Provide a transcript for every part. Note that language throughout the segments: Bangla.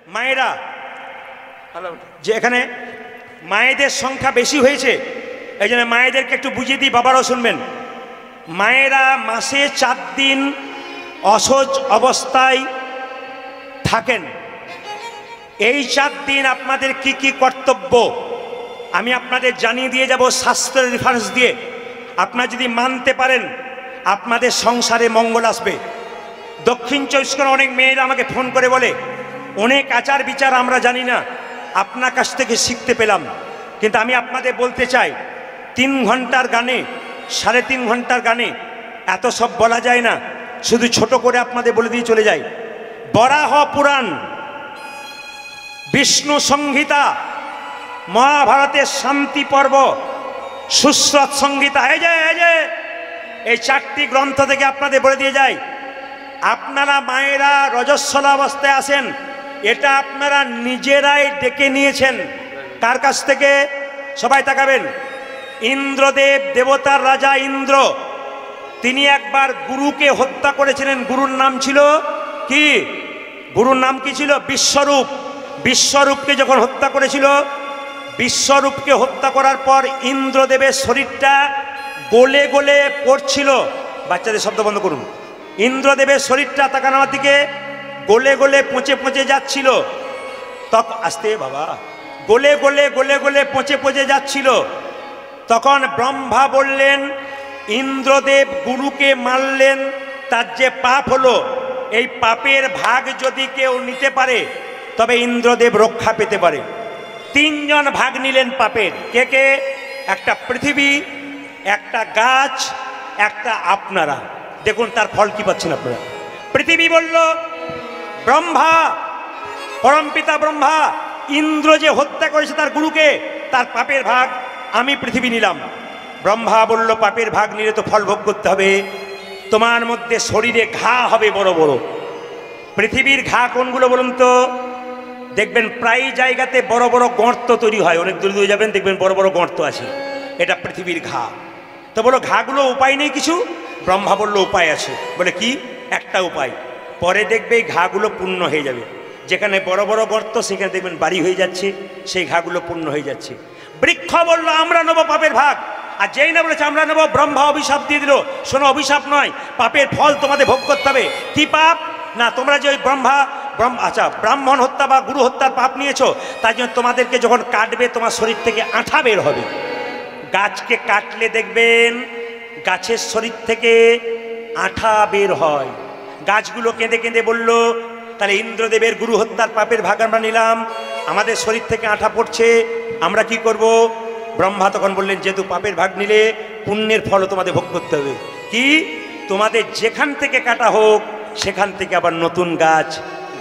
মায়েরা যে এখানে মায়েদের সংখ্যা বেশি হয়েছে, এই জন্য মায়েদেরকে একটু বুঝিয়ে দিই, বাবারাও শুনবেন। মায়েরা মাসে 4 দিন অসহজ অবস্থায় থাকেন। এই 4 দিন আপনাদের কি কি কর্তব্য আমি আপনাদের জানিয়ে দিয়ে যাব শাস্ত্রের রেফারেন্স দিয়ে। আপনারা যদি মানতে পারেন আপনাদের সংসারে মঙ্গল আসবে। দক্ষিণ 24 পরগনার অনেক মেয়েরা আমাকে ফোন করে বলে অনেক আচার বিচার আমরা জানি না, আপনার কাছ থেকে শিখতে পেলাম। কিন্তু আমি আপনাদের বলতে চাই 3 ঘন্টার গানে 3.5 ঘন্টার গানে এত সব বলা যায় না, শুধু ছোট করে আপনাদের বলে দিয়ে চলে যাই। বরাহ পুরাণ, বিষ্ণু সংহিতা, মহাভারতের শান্তি পর্ব, সুশ্রত সংহিতা, এই 4টি গ্রন্থ থেকে আপনাদের বলে দিয়ে যায়। আপনারা মায়েরা রজস্বলা অবস্থায় আছেন, এটা আপনারা নিজেরাই ডেকে নিয়েছেন। কার কাছ থেকে? সবাই তাকাবেন। ইন্দ্রদেব, দেবতার রাজা ইন্দ্র, তিনি একবার গুরুকে হত্যা করেছিলেন। গুরুর নাম ছিল কি? গুরুর নাম কি ছিল? বিশ্বরূপ। বিশ্বরূপকে যখন হত্যা করেছিল, বিশ্বরূপকে হত্যা করার পর ইন্দ্রদেবের শরীরটা গলে গলে পড়ছিল। বাচ্চাদের শব্দ বন্ধ করুন। ইন্দ্রদেবের শরীরটা তাকানোর দিকে গলে গলে পচে পচে যাচ্ছিল। তখন আস্তে বাবা, গলে গলে গলে গলে পচে পচে যাচ্ছিল। তখন ব্রহ্মা বললেন, ইন্দ্রদেব গুরুকে মারলেন, তার যে পাপ হলো, এই পাপের ভাগ যদি কেউ নিতে পারে তবে ইন্দ্রদেব রক্ষা পেতে পারে। 3 জন ভাগ নিলেন পাপের। কে কে? একটা পৃথিবী, একটা গাছ, একটা আপনারা। দেখুন তার ফল কি পাচ্ছেন আপনারা। পৃথিবী বলল, ব্রহ্মা, পরমপিতা ব্রহ্মা, ইন্দ্র যে হত্যা করেছে তার গুরুকে, তার পাপের ভাগ আমি পৃথিবী নিলাম। ব্রহ্মা বলল, পাপের ভাগ নিলে তো ফল ভোগ করতে হবে, তোমার মধ্যে শরীরে ঘা হবে বড় বড়। পৃথিবীর ঘা কোনগুলো বলুন তো? দেখবেন প্রায় জায়গাতে বড় বড় গর্ত তৈরি হয়, অনেক দূরে দূরে যাবেন দেখবেন বড় বড় গর্ত আছে, এটা পৃথিবীর ঘা। তো বলো ঘাগুলো উপায় নেই কিছু? ব্রহ্মা বলল উপায় আছে। বলে কি? একটা উপায়, পরে দেখবে এই ঘাগুলো পূর্ণ হয়ে যাবে। যেখানে বড় বড় গর্ত সেখানে দেখবেন বাড়ি হয়ে যাচ্ছে, সেই ঘাগুলো পূর্ণ হয়ে যাচ্ছে। বৃক্ষ বলল, আমরা নেবো পাপের ভাগ। আর যেই না বলেছে আমরা নেবো, ব্রহ্মা অভিশাপ দিয়ে দিল, শোনো অভিশাপ নয়, পাপের ফল তোমাদের ভোগ করতে হবে। কি পাপ? না তোমরা যে ওই আচ্ছা ব্রাহ্মণ হত্যা বা গুরু হত্যার পাপ নিয়েছো, তাই জন্য তোমাদেরকে যখন কাটবে তোমার শরীর থেকে আঠা বের হবে। গাছকে কাটলে দেখবেন গাছের শরীর থেকে আঠা বের হয়। গাছগুলো কেঁদে কেঁদে বলল, তাহলে ইন্দ্রদেবের গুরু হত্যার পাপের ভাগ আমরা নিলাম, আমাদের শরীর থেকে আঠা পড়ছে, আমরা কি করব? ব্রহ্মা তখন বললেন, যেহেতু পাপের ভাগ নিলে পুণ্যের ফলও তোমাদের ভোগ করতে হবে। কি? তোমাদের যেখান থেকে কাটা হোক সেখান থেকে আবার নতুন গাছ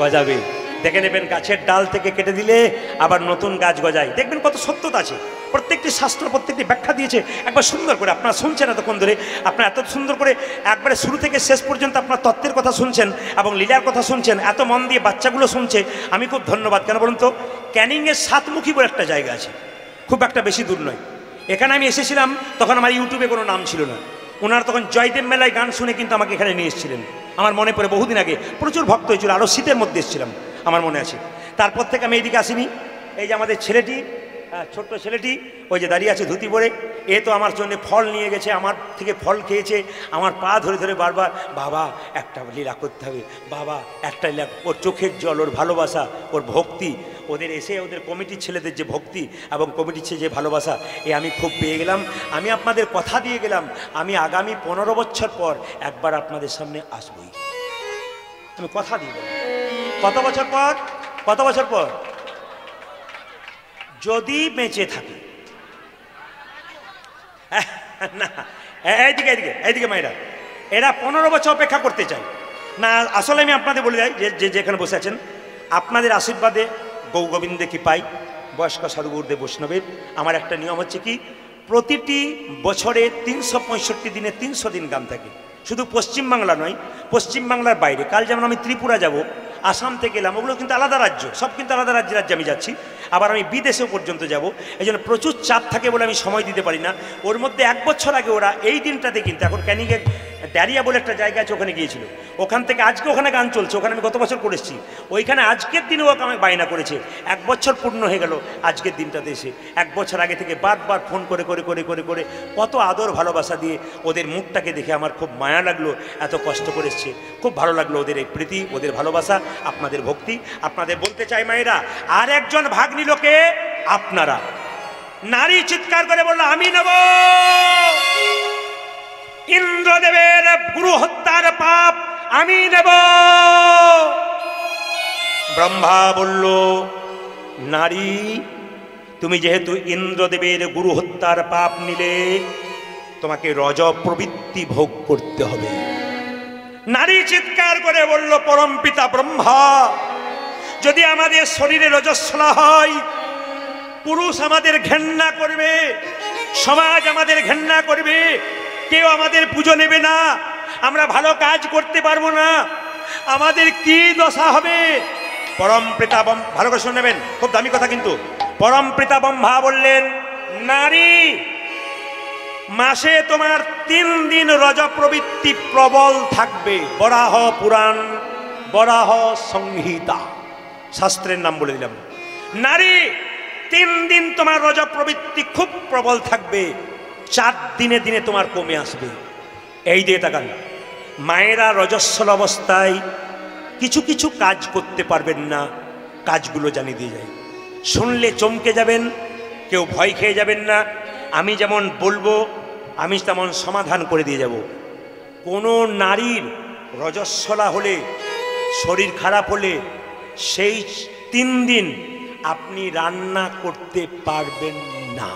গজাবে। দেখে নেবেন গাছের ডাল থেকে কেটে দিলে আবার নতুন গাছ গজায়। দেখবেন কত সত্যতা আছে। প্রত্যেকটি শাস্ত্র প্রত্যেকটি ব্যাখ্যা দিয়েছে একবার সুন্দর করে। আপনারা শুনছেন এতক্ষণ ধরে, আপনারা এত সুন্দর করে একবারে শুরু থেকে শেষ পর্যন্ত আপনার তত্ত্বের কথা শুনছেন এবং লীলার কথা শুনছেন, এত মন দিয়ে বাচ্চাগুলো শুনছে, আমি খুব ধন্যবাদ। কেন বলুন তো? ক্যানিংয়ের সাতমুখী বলে একটা জায়গা আছে, খুব একটা বেশি দূর নয়। এখানে আমি এসেছিলাম তখন আমার ইউটিউবে কোনো নাম ছিল না। ওনারা তখন জয়দেব মেলায় গান শুনে কিন্তু আমাকে এখানে নিয়ে এসেছিলেন। আমার মনে পড়ে বহুদিন আগে প্রচুর ভক্ত হয়েছিল, আরও শীতের মধ্যে এসেছিলাম, আমার মনে আছে। তারপর থেকে আমি এইদিকে আসিনি। এই যে আমাদের ছেলেটি, ছোট্ট ছেলেটি ওই যে দাঁড়িয়ে আছে ধুতি পরে, এ তো আমার জন্য ফল নিয়ে গেছে, আমার থেকে ফল খেয়েছে, আমার পা ধরে ধরে বারবার, বাবা একটা লীলা করতে হবে, বাবা একটা লীলা। ওর চোখের জল, ওর ভালোবাসা, ওর ভক্তি, ওদের এসে ওদের কমিটির ছেলেদের যে ভক্তি এবং কমিটির ছেলে যে ভালোবাসা, এ আমি খুব পেয়ে গেলাম। আমি আপনাদের কথা দিয়ে গেলাম, আমি আগামী 15 বছর পর একবার আপনাদের সামনে আসবই, আমি কথা দিয়ে গেলাম। কত বছর পর? কত বছর পর? যদি বেঁচে থাকে। না, এইদিকে এইদিকে এইদিকে মায়েরা, এরা 15 বছর অপেক্ষা করতে চায় না। আসলে আমি আপনাদের বলে যাই, যে যেখানে বসে আছেন, আপনাদের আশীর্বাদে গৌ গোবিন্দে কি পাই, বয়স্ক সাধু গুরুদেব বৈষ্ণবের, আমার একটা নিয়ম হচ্ছে কি, প্রতিটি বছরে 365 দিনে 300 দিন গান থাকে। শুধু পশ্চিমবাংলা নয়, পশ্চিমবাংলার বাইরে। কাল যেমন আমি ত্রিপুরা যাব, আসাম থেকে এলাম, ওগুলো কিন্তু আলাদা রাজ্য, সব কিন্তু আলাদা রাজ্যে আমি যাচ্ছি। আবার আমি বিদেশেও পর্যন্ত যাব। এই জন্য প্রচুর চাপ থাকে বলে আমি সময় দিতে পারি না। ওর মধ্যে 1 বছর আগে ওরা এই দিনটাতে কিন্তু, এখন ক্যানিংয়ে ডারিয়া বলে একটা জায়গা আছে, ওখানে গিয়েছিল। ওখান থেকে আজকে ওখানে গান চলছে, ওখানে আমি গত বছর করে এসেছি। ওইখানে আজকের দিনেও আমাকে বায়না করেছে, 1 বছর পূর্ণ হয়ে গেল আজকের দিনটাতে এসে। 1 বছর আগে থেকে বারবার ফোন করে করে করে করে করে কত আদর ভালোবাসা দিয়ে ওদের মুখটাকে দেখে আমার খুব মায়া লাগলো। এত কষ্ট করে এসছে, খুব ভালো লাগলো ওদের এই প্রীতি, ওদের ভালোবাসা, আপনাদের ভক্তি। আপনাদের বলতে চাই মায়েরা, আর একজন ভাগ নিল কে? আপনারা। নারী চিৎকার করে বলল, আমি নেব ইন্দ্রদেবের গুরু হত্যার পাপ, আমি নেব। ব্রহ্মা বলল, নারী তুমি যেহেতু ইন্দ্রদেবের গুরু হত্যার পাপ নিলে, তোমাকে রজ প্রবৃত্তি ভোগ করতে হবে। নারী চিৎকার করে বলল, পরমপিতা ব্রহ্মা, যদি আমাদের শরীরে রজস্বলা হয়, পুরুষ আমাদের ঘেন্না করবে, সমাজ আমাদের ঘেন্না করবে, কেউ আমাদের পুজো নেবে না, আমরা ভালো কাজ করতে পারবো না, আমাদের কি দশা হবে? পরমপিতা ভালো করে শুনে নেবেন, খুব দামি কথা কিন্তু। পরমপিতা ব্রহ্মা বললেন, নারী, মাসে তোমার 3 দিন রজ প্রবৃত্তি প্রবল থাকবে। বরাহ পুরাণ, বরাহ সংহিতা, শাস্ত্রের নাম বলে দিলাম। নারী, 3 দিন তোমার রজ প্রবৃত্তি খুব প্রবল থাকবে, 4 দিনে দিনে তোমার কমে আসবে। এই দিয়ে তাকান, মায়েরা রজস্বল অবস্থায় কিছু কিছু কাজ করতে পারবেন না, কাজগুলো জানিয়ে দিয়ে যায়। শুনলে চমকে যাবেন, কেউ ভয় খেয়ে যাবেন না। আমি যেমন বলবো আমি তেমন সমাধান করে দিয়ে যাব। কোনো নারীর রজস্বলা হলে, শরীর খারাপ হলে, সেই 3 দিন আপনি রান্না করতে পারবেন না।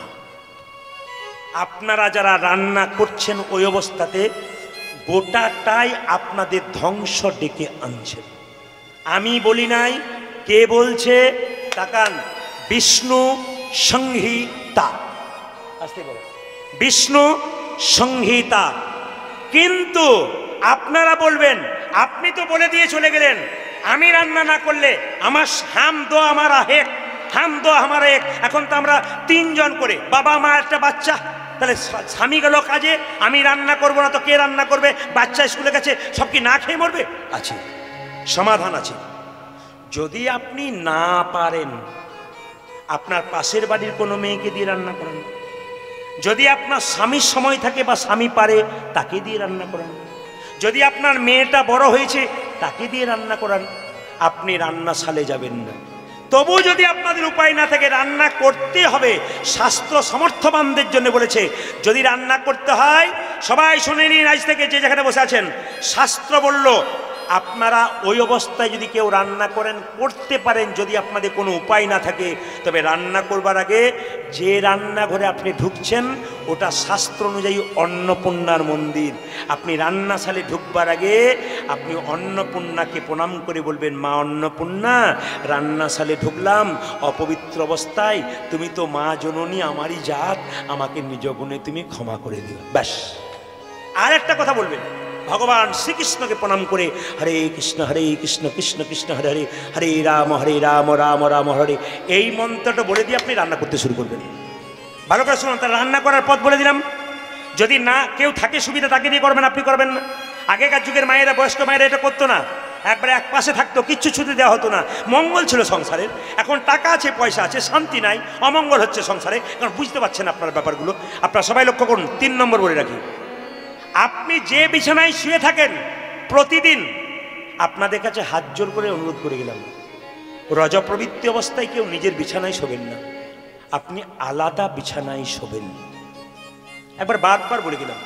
আপনারা যারা রান্না করছেন ওই অবস্থাতে গোটাটাই আপনাদের ধ্বংস ডেকে আনছেন। আমি বলি নাই, কে বলছে? তাকান, বিষ্ণু সংহিতা, আসতে বলো, বিষ্ণু সংহিতা। কিন্তু আপনারা বলবেন, আপনি তো বলে দিয়ে চলে গেলেন, আমি রান্না না করলে আমার হাম দো আমার আহেক, হাম দো আমার এক। এখন তো আমরা 3 জন করে, বাবা মা একটা বাচ্চা, তাহলে স্বামী গেল কাজে, আমি রান্না করবো না তো কে রান্না করবে? বাচ্চা স্কুলে গেছে, সব কি না খেয়ে মরবে? আছে, সমাধান আছে। যদি আপনি না পারেন, আপনার পাশের বাড়ির কোনো মেয়েকে দিয়ে রান্না করেন। যদি আপনার স্বামীর সময় থাকে বা স্বামী পারে, তাকে দিয়ে রান্না করেন। যদি আপনার মেয়েটা বড় হয়েছে, তাকে দিয়ে রান্না করান। আপনি রান্নাশালে যাবেন না। তবু যদি আপনাদের উপায় না থাকে, রান্না করতে হবে। শাস্ত্র সমর্থবানদের জন্য বলেছে, যদি রান্না করতে হয়, সবাই শুনে নিন আজ থেকে যে যেখানে বসে আছেন, শাস্ত্র বলল আপনারা ওই অবস্থায় যদি কেউ রান্না করেন, করতে পারেন, যদি আপনাদের কোনো উপায় না থাকে, তবে রান্না করবার আগে যে রান্নাঘরে আপনি ঢুকছেন ওটা শাস্ত্র অনুযায়ী অন্নপূর্ণার মন্দির। আপনি রান্নাশালে ঢুকবার আগে আপনি অন্নপূর্ণাকে প্রণাম করে বলবেন, মা অন্নপূর্ণা, রান্নাশালে ঢুকলাম অপবিত্র অবস্থায়, তুমি তো মা জননী, আমারই জাত, আমাকে নিজ গুণে তুমি ক্ষমা করে দিও। ব্যাস। আর একটা কথা বলবেন, ভগবান শ্রীকৃষ্ণকে প্রণাম করে হরে কৃষ্ণ কৃষ্ণ কৃষ্ণ হরে হরে, হরে রাম রাম রাম হরে, এই মন্ত্রটা বলে দিয়ে আপনি রান্না করতে শুরু করবেন। ভালো করে শুনুন, তার রান্না করার পথ বলে দিলাম। যদি না কেউ থাকে সুবিধা, তাকে দিয়ে করবেন, আপনি করবেন না। আগেকার যুগের মায়েরা, বয়স্ক মায়েরা এটা করতো না, একবারে এক পাশে থাকতো, কিচ্ছু ছুটি দেওয়া হতো না, মঙ্গল ছিল সংসারের। এখন টাকা আছে, পয়সা আছে, শান্তি নাই, অমঙ্গল হচ্ছে সংসারে, কারণ বুঝতে পারছেন আপনার ব্যাপারগুলো। আপনারা সবাই লক্ষ্য করুন। 3 নম্বর বলে রাখি, আপনি যে বিছানায় শুয়ে থাকেন প্রতিদিন, আপনাদের কাছে হাত জোর করে অনুরোধ করে গেলাম, রজপ্রবৃত্তি অবস্থায় কেউ নিজের বিছানায় শোবেন না, আপনি আলাদা বিছানায় শোবেন। একবার বারবার বলে গেলাম,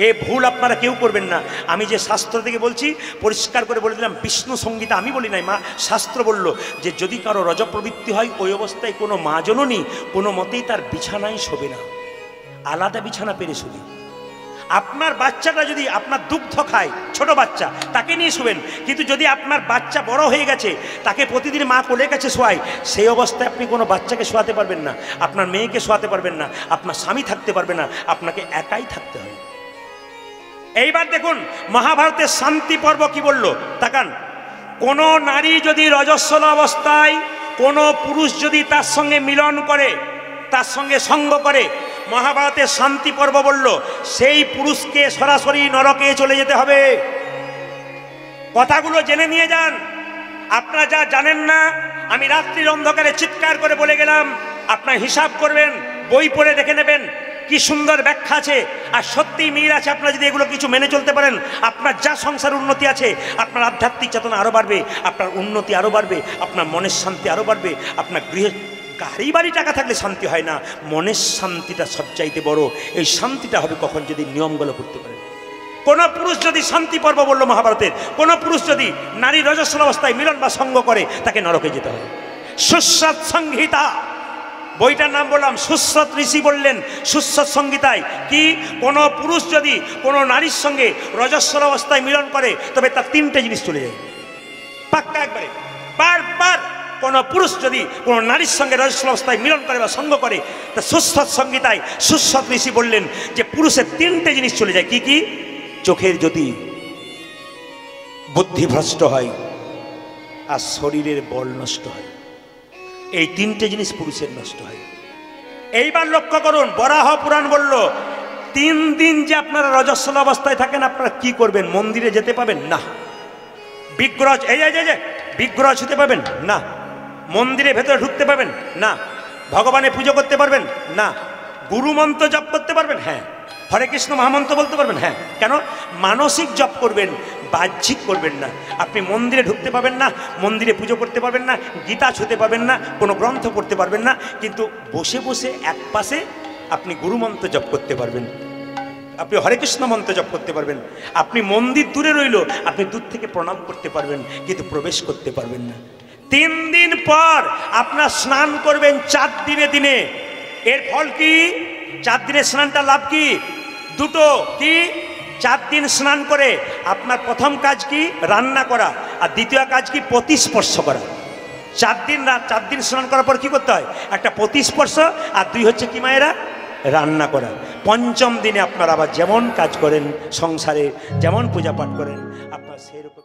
এ ভুল আপনারা কেউ করবেন না। আমি যে শাস্ত্র থেকে বলছি পরিষ্কার করে বলে দিলাম, বিষ্ণু সংগীতা আমি বলি নাই, মা শাস্ত্র বলল যে যদি কারো রজপ্রবৃত্তি হয়, ওই অবস্থায় কোনো মা জননী কোনো মতেই তার বিছানায় শোবে না, আলাদা বিছানা পেরে শোবে। আপনার বাচ্চাটা যদি আপনার দুগ্ধ খায়, ছোট বাচ্চা, তাকে নিয়ে শুবেন। কিন্তু যদি আপনার বাচ্চা বড় হয়ে গেছে, তাকে প্রতিদিন মা কোলের কাছে শোয়ায়, সেই অবস্থায় আপনি কোনো বাচ্চাকে শোয়াতে পারবেন না, আপনার মেয়েকে শোয়াতে পারবেন না, আপনার স্বামী থাকতে পারবে না, আপনাকে একাই থাকতে হবে। এইবার দেখুন মহাভারতের শান্তি পর্ব কি বলল, তাকান। কোন নারী যদি রজস্বলা অবস্থায় কোনো পুরুষ যদি তার সঙ্গে মিলন করে, তার সঙ্গে সঙ্গ করে, মহাভারতের শান্তি পর্ব বলল সেই পুরুষকে সরাসরি নরকে চলে যেতে হবে। কথাগুলো জেনে নিয়ে যান। আপনারা যা জানেন না আমি রাত্রির অন্ধকারে চিৎকার করে বলে গেলাম, আপনার হিসাব করবেন, বই পড়ে দেখে নেবেন কি সুন্দর ব্যাখ্যা আছে আর সত্যি মিল আছে। আপনারা যদি এগুলো কিছু মেনে চলতে পারেন, আপনার যা সংসার উন্নতি আছে, আপনার আধ্যাত্মিক চেতনা আরো বাড়বে, আপনার উন্নতি আরো বাড়বে, আপনার মনের শান্তি আরো বাড়বে। আপনার গৃহে গাড়ি বাড়ি টাকা থাকলে শান্তি হয় না, মনের শান্তিটা সবচাইতে বড়। এই শান্তিটা হবে কখন, যদি নিয়মগুলো করতে পারেন। কোন পুরুষ যদি শান্তি পর্ব বলল মহাভারতের, কোন পুরুষ যদি নারী রজস্বল অবস্থায় মিলন বা সঙ্গ করে তাকে নরকে যেতে হবে। সুশ্রত সংহিতা বইটার নাম বললাম, সুশ্রত ঋষি বললেন সুশ্রত সংহিতায় কি, কোন পুরুষ যদি কোন নারীর সঙ্গে রজস্বল অবস্থায় মিলন করে তবে তার তিনটে জিনিস চলে যায় পাক্কা একবারে। বারবার কোন পুরুষ যদি কোন নারীর সঙ্গে রজস্বল অবস্থায় মিলন করে বা সঙ্গ করে, তা সুশ্রত সংহিতায় সুশ্রত ঋষি বললেন যে পুরুষের তিনটে জিনিস চলে যায়। কি কি? চোখের জ্যোতি, বুদ্ধিভ্রষ্ট হয় আর শরীরের বল নষ্ট হয়। এই তিনটে জিনিস পুরুষের নষ্ট হয়। এইবার লক্ষ্য করুন, বরাহ পুরাণ বলল 3 দিন যে আপনারা রজস্বল অবস্থায় থাকেন, আপনারা কি করবেন? মন্দিরে যেতে পাবেন না, বিগ্রহ বিগ্রহ ছুঁতে পাবেন না, মন্দিরের ভেতরে ঢুকতে পাবেন না, ভগবানের পুজো করতে পারবেন না, গুরু মন্ত্র জপ করতে পারবেন, হ্যাঁ, হরে কৃষ্ণ মহামন্ত্র বলতে পারবেন, হ্যাঁ। কেন? মানসিক জপ করবেন, বাহ্যিক করবেন না। আপনি মন্দিরে ঢুকতে পাবেন না, মন্দিরে পুজো করতে পারবেন না, গীতা ছুঁতে পারবেন না, কোনো গ্রন্থ পড়তে পারবেন না, কিন্তু বসে বসে এক পাশে আপনি গুরুমন্ত্র জপ করতে পারবেন, আপনি হরে কৃষ্ণ মন্ত্র জপ করতে পারবেন। আপনি মন্দির দূরে রইল, আপনি দূর থেকে প্রণাম করতে পারবেন, কিন্তু প্রবেশ করতে পারবেন না। 3 দিন পর আপনার স্নান করবেন 4 দিনে দিনে। এর ফল কি? 4 দিনের স্নানটা লাভ কি? দুটো। কি? 4 দিন স্নান করে আপনার প্রথম কাজ কি? রান্না করা। আর দ্বিতীয় কাজ কি? প্রতিস্পর্শ করা। 4 দিন স্নান করার পর কি করতে হয়? একটা প্রতিস্পর্শ, আর 2 হচ্ছে কি মায়েরা? রান্না করা। 5ম দিনে আপনারা আবার যেমন কাজ করেন সংসারে, যেমন পূজা পাঠ করেন, আপনার সেরকম